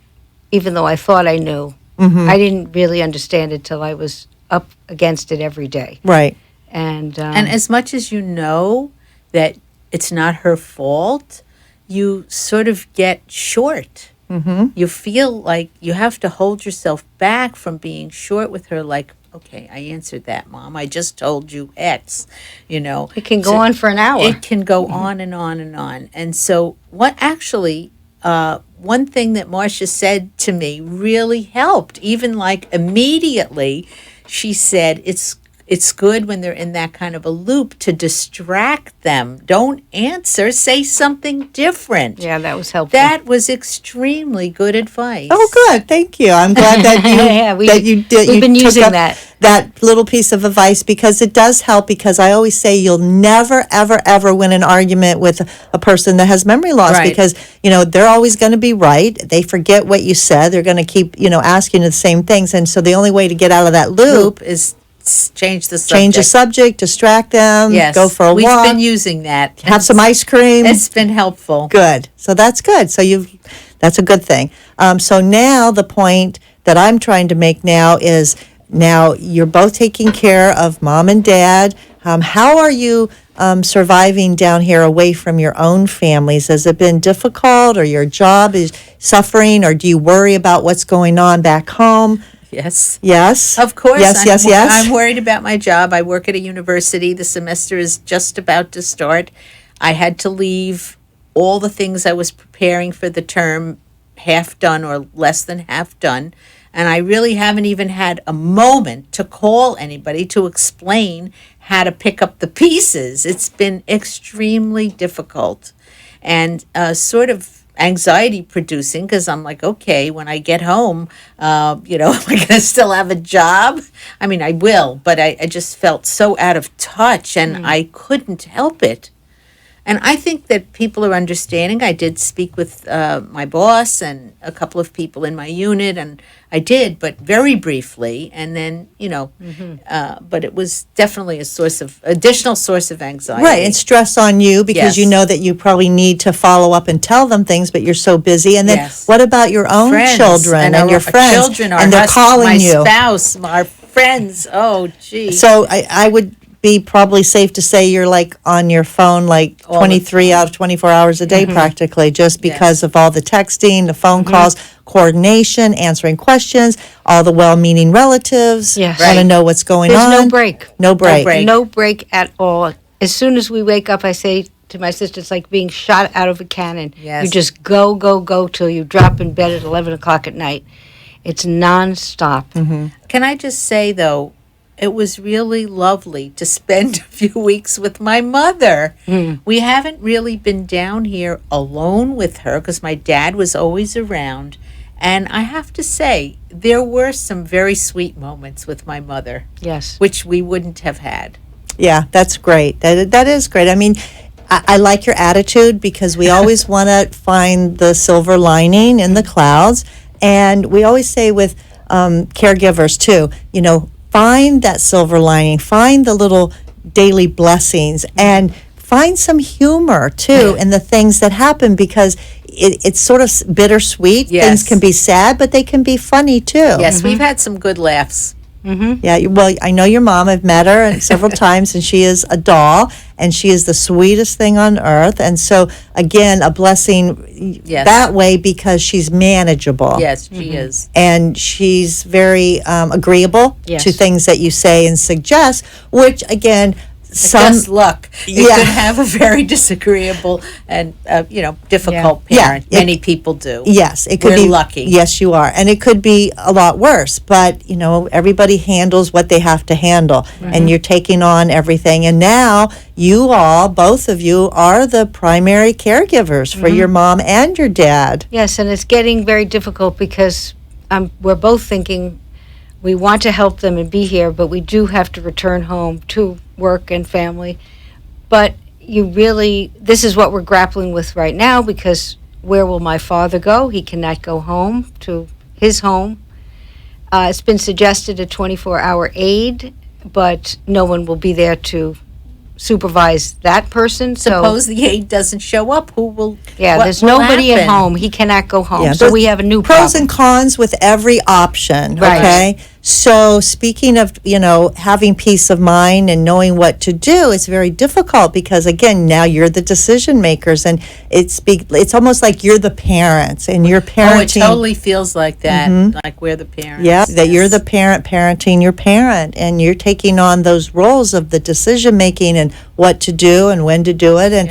even though I thought I knew. Mm-hmm. I didn't really understand it till I was up against it every day. Right. And as much as you know that it's not her fault, you sort of get short. Mm-hmm. You feel like you have to hold yourself back from being short with her, like, okay, I answered that, Mom. I just told you X, It can go on for an hour. It can go on and on and on. And so one thing that Marcia said to me really helped. Even like immediately, she said, it's it's good when they're in that kind of a loop to distract them. Don't answer, say something different. Yeah, that was helpful. That was extremely good advice. Oh, good. Thank you. I'm glad that you Yeah, we've been took using up that. little piece of advice, because it does help. Because I always say you'll never, ever, ever win an argument with a person that has memory loss, Right. because they're always going to be right. They forget what you said. They're going to keep asking you the same things, and so the only way to get out of that loop Is change the subject. change the subject, distract them, Yes. go for a We've walk, been using that. have some ice cream. It's been helpful. Good. So that's good. So that's a good thing. So now the point that I'm trying to make now is, now you're both taking care of mom and dad. How are you surviving down here away from your own families? Has it been difficult, or your job is suffering, or do you worry about what's going on back home? Yes. Yes. Of course. Yes. I'm worried about my job. I work at a university. The semester is just about to start. I had to leave all the things I was preparing for the term half done or less than half done. And I really haven't even had a moment to call anybody to explain how to pick up the pieces. It's been extremely difficult and sort of anxiety producing, because I'm like, okay, when I get home, am I going to still have a job? I mean, I will, but I just felt so out of touch, and I couldn't help it. And I think that people are understanding. I did speak with my boss and a couple of people in my unit, and I did, but very briefly. And then, but it was definitely additional source of anxiety. Right, and stress on you, because Yes. you know that you probably need to follow up and tell them things, but you're so busy. And then Yes. what about your own Friends children and your our friends? children, and they're calling my you. spouse, our friends. Oh, gee. So I would be probably safe to say you're like on your phone like All the 23 out of 24 hours a day practically, just because of all the texting, the phone calls, coordination, answering questions, all the well-meaning relatives Yes. want to Right. know what's going There's on. no break. No break. break. No break at all. As soon as we wake up, I say to my sister, it's like being shot out of a cannon. Yes. You just go, go, go till you drop in bed at 11 o'clock at night. It's nonstop. Can I just say, though, it was really lovely to spend a few weeks with my mother. We haven't really been down here alone with her, because my dad was always around. And I have to say, there were some very sweet moments with my mother, Yes. which we wouldn't have had. Yeah, that's great. That is great. I mean, I like your attitude, because we always want to find the silver lining in the clouds. And we always say with caregivers too, find that silver lining, find the little daily blessings, and find some humor too in the things that happen, because it's sort of bittersweet. Yes. Things can be sad, but they can be funny too. Yes, we've had some good laughs. Yeah, well, I know your mom. I've met her several times, and she is a doll, and she is the sweetest thing on earth. And so, again, a blessing Yes. that way, because she's manageable. Yes, she is. And she's very agreeable Yes. to things that you say and suggest, which, again, Just luck. You Yeah. could have a very disagreeable and difficult Yeah. parent. Yeah, Many people do. Yes, it could We're be lucky. Yes, you are, and it could be a lot worse. But everybody handles what they have to handle, and you're taking on everything. And now you all, both of you, are the primary caregivers for your mom and your dad. Yes, and it's getting very difficult, because we're both thinking we want to help them and be here, but we do have to return home to work and family. But this is what we're grappling with right now, because where will my father go? He cannot go home to his home. It's been suggested a 24-hour aide, but no one will be there to supervise that person. Suppose the aide doesn't show up, who will? Yeah, what there's will nobody at happen? home. He cannot go home. Yeah, So there's we have a new pros problem. and cons with every option. Right. Okay. So speaking of, having peace of mind and knowing what to do, it's very difficult, because again, now you're the decision makers, and it's almost like you're the parents, and you're Oh, it parenting. totally feels like that, like we're the parents. Yeah, that you're Yes. the parent parenting your parent, and you're taking on those roles of the decision making and what to do and when to do it, and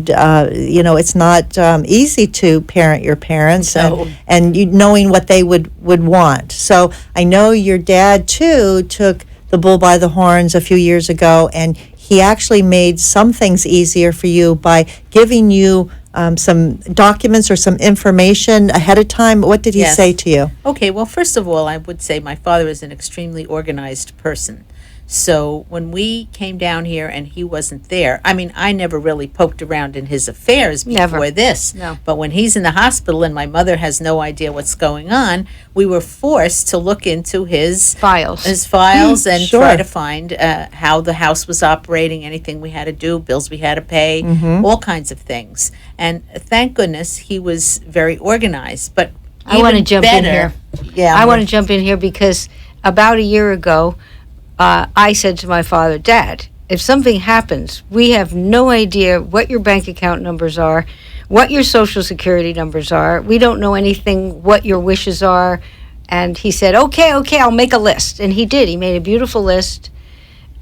Yep. it's not easy to parent your parents, No. and you knowing what they would want. So I know your dad too took the bull by the horns a few years ago, and he actually made some things easier for you by giving you some documents or some information ahead of time. What did he Yes. say to you? Okay, well, first of all, I would say my father is an extremely organized person. So when we came down here and he wasn't there, I mean, I never really poked around in his affairs before Never. this. No. But when he's in the hospital and my mother has no idea what's going on, we were forced to look into his Files. and Sure. try to find how the house was operating, anything we had to do, bills we had to pay, all kinds of things. And thank goodness he was very organized. But I want to even jump in better- here. Yeah, I want to jump in here because about a year ago, I said to my father, Dad, if something happens, we have no idea what your bank account numbers are, what your social security numbers are. We don't know anything, what your wishes are. And he said, okay, I'll make a list. And he did. He made a beautiful list.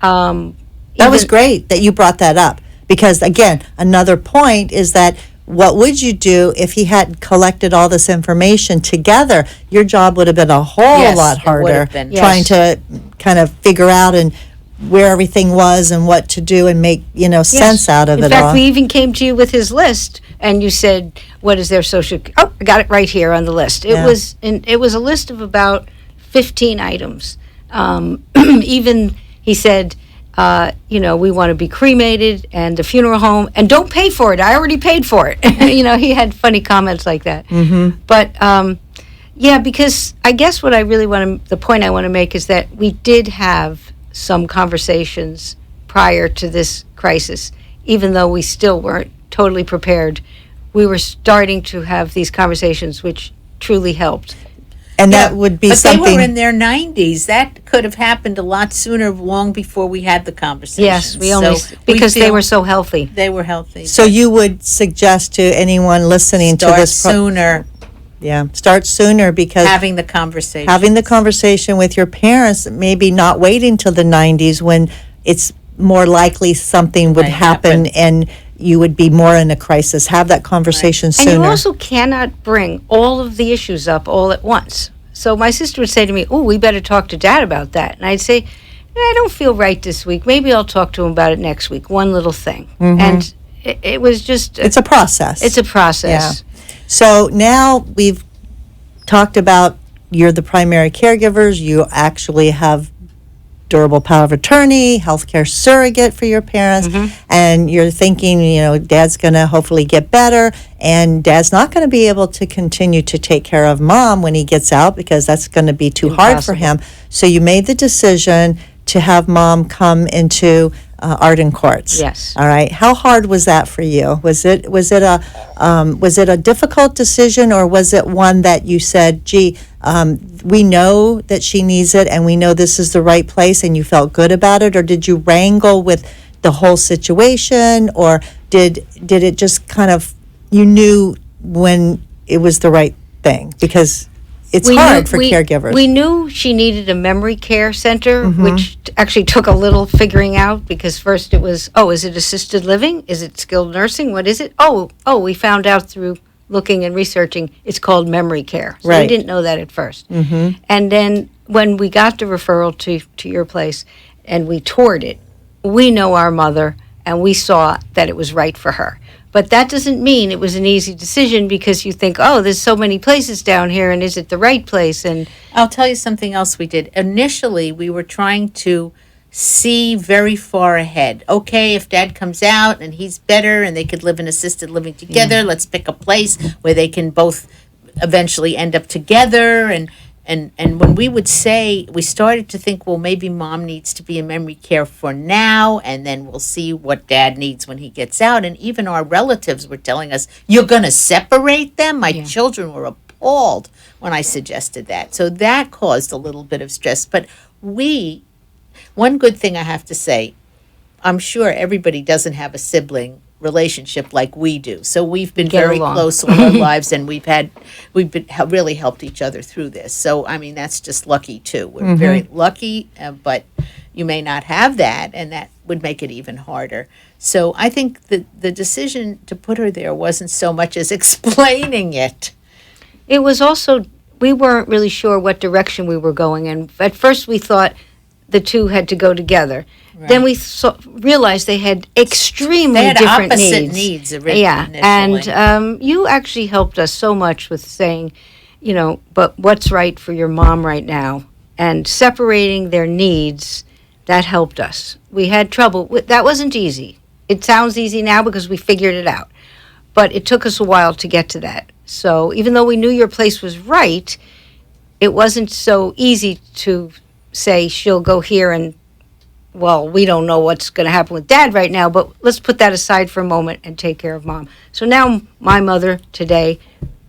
That was great that you brought that up, because again, another point is that what would you do if he hadn't collected all this information together? Your job would have been a whole Yes, lot it would harder have been. trying Yes. to kind of figure out and where everything was and what to do and make, sense out of In it fact, all. we even came to you with his list, and you said, "What is their social?" Oh, I got it right here on the list. Yeah. It was a list of about 15 items. Even he said, we want to be cremated and the funeral home, and don't pay for it. I already paid for it. He had funny comments like that. Mm-hmm. But because I guess what I really the point I want to make is that we did have some conversations prior to this crisis, even though we still weren't totally prepared. We were starting to have these conversations, which truly helped. and that would be but something. they were in their 90s. That could have happened a lot sooner, long before we had the conversation. Yes, we only because they were so healthy. they were healthy. so you would suggest to anyone listening start to this sooner, start sooner, because having the conversation. having the conversation with your parents, maybe not waiting till the 90s when it's more likely something would Might happen happen. and you would be more in a crisis. Have that conversation And sooner. you also cannot bring all of the issues up all at once. So my sister would say to me, "Oh, we better talk to Dad about that." And I'd say, "I don't feel right this week. Maybe I'll talk to him about it next week. One little thing." And it was just it's a process. it's a process. So now we've talked about you're the primary caregivers. You actually have durable power of attorney, healthcare surrogate for your parents, and you're thinking, Dad's going to hopefully get better, and Dad's not going to be able to continue to take care of Mom when he gets out because that's going to be too hard for him. So you made the decision to have Mom come into Arden Courts. Yes. All right. How hard was that for you? Was it a difficult decision, or was it one that you said, "Gee, we know that she needs it, and we know this is the right place," and you felt good about it, or did you wrangle with the whole situation, or did it just kind of you knew when it was the right thing? Because it's hard for caregivers. We knew she needed a memory care center, which actually took a little figuring out, because first it was, is it assisted living? Is it skilled nursing? What is it? We found out through looking and researching, it's called memory care. So we Right. didn't know that at first. And then when we got the referral to your place and we toured it, we know our mother and we saw that it was right for her. But that doesn't mean it was an easy decision, because you think, there's so many places down here, and is it the right place? And I'll tell you something else we did. Initially, we were trying to see very far ahead. Okay, if Dad comes out and he's better and they could live in assisted living together, let's pick a place where they can both eventually end up together. And when we would say, we started to think, well, maybe Mom needs to be in memory care for now, and then we'll see what Dad needs when he gets out. And even our relatives were telling us, "You're going to separate them?" My children were appalled when I suggested that. So that caused a little bit of stress. But one good thing I have to say, I'm sure everybody doesn't have a sibling relationship like we do. So we've been Get very along. close all our lives, and we've really helped each other through this. So I mean, that's just lucky too. We're very lucky, but you may not have that, and that would make it even harder. So I think the decision to put her there wasn't so much as explaining it. it was also, we weren't really sure what direction we were going in. At first we thought the two had to go together. Then we realized they had extremely They had different opposite needs. needs Yeah, initially. and you actually helped us so much with saying, but what's right for your mom right now, and separating their needs. That helped us. We had trouble. That wasn't easy. It sounds easy now because we figured it out, but it took us a while to get to that. So even though we knew your place was right, it wasn't so easy to say she'll go here and, well, we don't know what's going to happen with Dad right now, but let's put that aside for a moment and take care of Mom. So now my mother today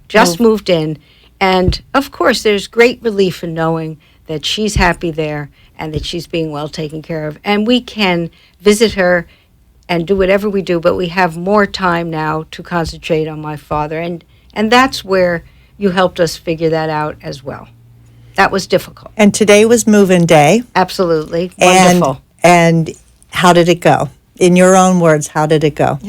just moved in, and of course there's great relief in knowing that she's happy there and that she's being well taken care of. And we can visit her and do whatever we do, but we have more time now to concentrate on my father. And that's where you helped us figure that out as well. That was difficult. And today was move-in day. Absolutely. Wonderful. And how did it go? In your own words, how did it go?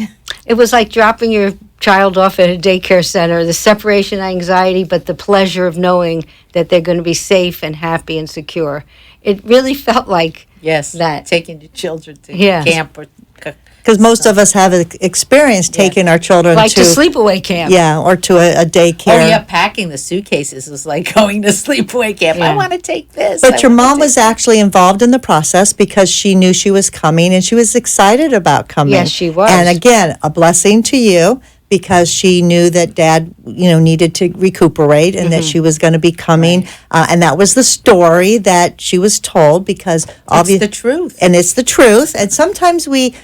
It was like dropping your child off at a daycare center, the separation anxiety, but the pleasure of knowing that they're going to be safe and happy and secure. It really felt like that. Taking your children to camp or because most of us have experienced taking our children like to sleepaway camp. Yeah, or to a daycare. Oh, yeah, packing the suitcases was like going to sleepaway camp. I want to take this. But your mom was actually involved in the process because she knew she was coming and she was excited about coming. Yes, she was. And again, a blessing to you because she knew that Dad, needed to recuperate and that she was going to be coming. And that was the story that she was told because it's the truth. And it's the truth. And sometimes we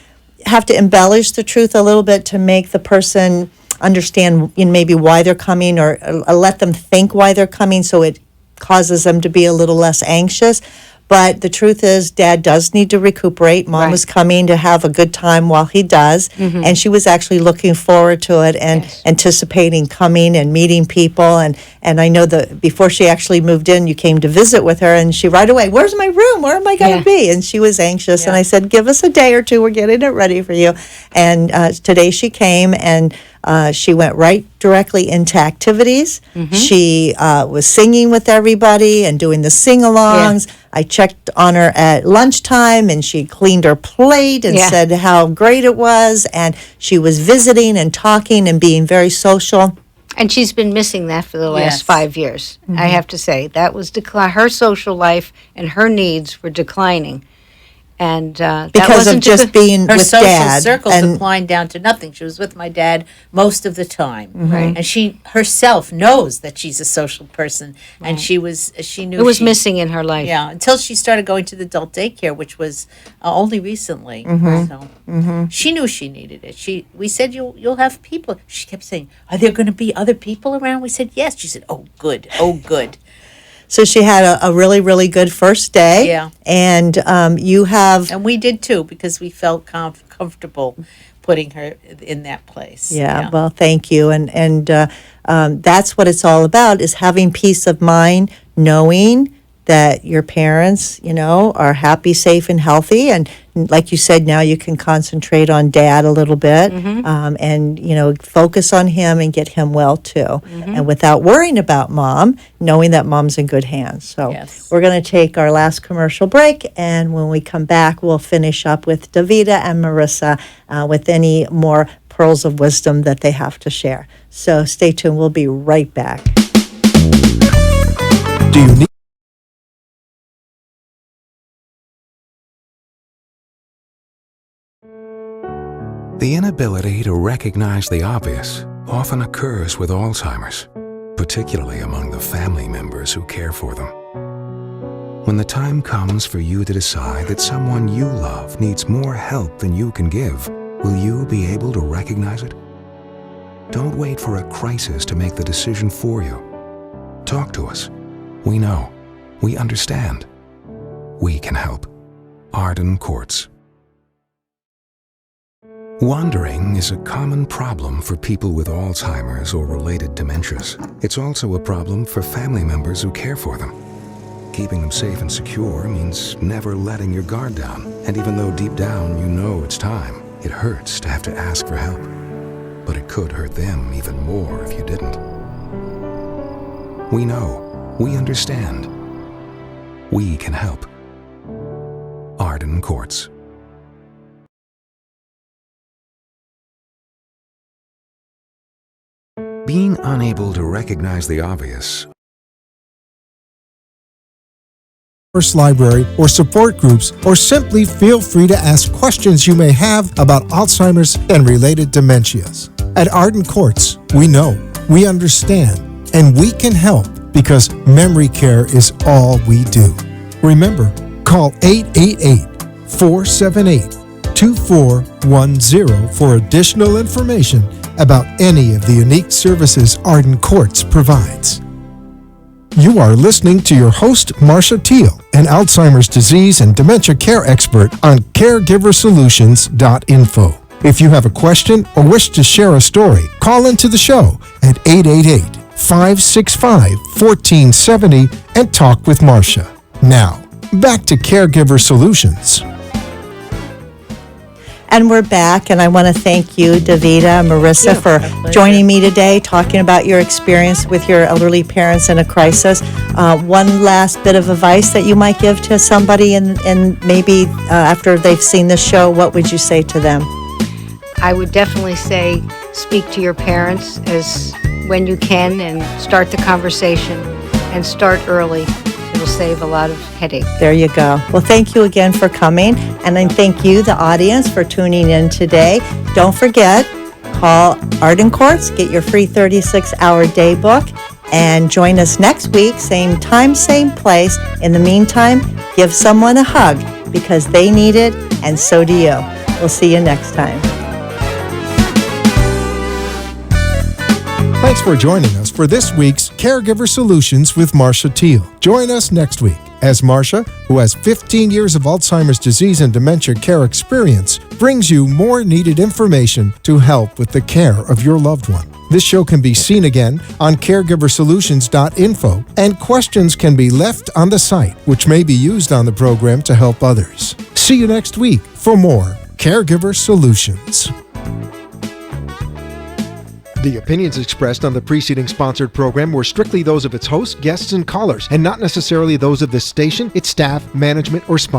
have to embellish the truth a little bit to make the person understand maybe why they're coming or let them think why they're coming so it causes them to be a little less anxious. But the truth is, Dad does need to recuperate. Mom was coming to have a good time while he does. And she was actually looking forward to it and anticipating coming and meeting people. And I know that before she actually moved in, you came to visit with her. And she right away, where's my room? Where am I going to be? And she was anxious. And I said, give us a day or two. We're getting it ready for you. And today she came and she went right directly into activities. She was singing with everybody and doing the sing-alongs. I checked on her at lunchtime, and she cleaned her plate and said how great it was. And she was visiting and talking and being very social. And she's been missing that for the last 5 years, I have to say. That was her social life and her needs were declining. And because of just being her with social Dad circle and declined down to nothing. She was with my dad most of the time, and she herself knows that she's a social person, and she knew it was missing in her life. Yeah, until she started going to the adult daycare, which was only recently. So she knew she needed it. We said you'll have people. She kept saying, "Are there going to be other people around?" We said yes. She said, "Oh good, oh good." So she had a really, really good first day. Yeah. And you have... And we did too, because we felt comfortable putting her in that place. Yeah, well, thank you. And that's what it's all about, is having peace of mind, knowing that your parents, are happy, safe, and healthy. And like you said, now you can concentrate on Dad a little bit and, focus on him and get him well, too. And without worrying about Mom, knowing that Mom's in good hands. So we're going to take our last commercial break. And when we come back, we'll finish up with Davida and Marissa with any more pearls of wisdom that they have to share. So stay tuned. We'll be right back. Do you need The inability to recognize the obvious often occurs with Alzheimer's, particularly among the family members who care for them. When the time comes for you to decide that someone you love needs more help than you can give, will you be able to recognize it? Don't wait for a crisis to make the decision for you. Talk to us. We know. We understand. We can help. Arden Courts. Wandering is a common problem for people with Alzheimer's or related dementias. It's also a problem for family members who care for them. Keeping them safe and secure means never letting your guard down. And even though deep down you know it's time, it hurts to have to ask for help. But it could hurt them even more if you didn't. We know. We understand. We can help. Arden Courts. Being unable to recognize the obvious library or support groups, or simply feel free to ask questions you may have about Alzheimer's and related dementias. At Arden Courts, we know, we understand, and we can help because memory care is all we do. Remember, call 888-478-2410 for additional information about any of the unique services Arden Courts provides. You are listening to your host, Marcia Teele, an Alzheimer's disease and dementia care expert on CareGiverSolutions.info. If you have a question or wish to share a story, call into the show at 888-565-1470 and talk with Marcia. Now, back to Caregiver Solutions. And we're back, and I want to thank you, Davida and Marissa, for joining me today, talking about your experience with your elderly parents in a crisis. One last bit of advice that you might give to somebody, and maybe after they've seen the show, what would you say to them? I would definitely say speak to your parents as when you can and start the conversation and start early. It'll save a lot of headache. There you go. Well, thank you again for coming, and then thank you, the audience, for tuning in today. Don't forget, call Arden Courts, get your free 36-hour day book, and join us next week, same time, same place. In the meantime, give someone a hug because they need it, and so do you. We'll see you next time. Thanks for joining us for this week's Caregiver Solutions with Marcia Teele. Join us next week as Marcia, who has 15 years of Alzheimer's disease and dementia care experience, brings you more needed information to help with the care of your loved one. This show can be seen again on CareGiverSolutions.info, and questions can be left on the site, which may be used on the program to help others. See you next week for more Caregiver Solutions. The opinions expressed on the preceding sponsored program were strictly those of its hosts, guests, and callers, and not necessarily those of this station, its staff, management, or sponsors.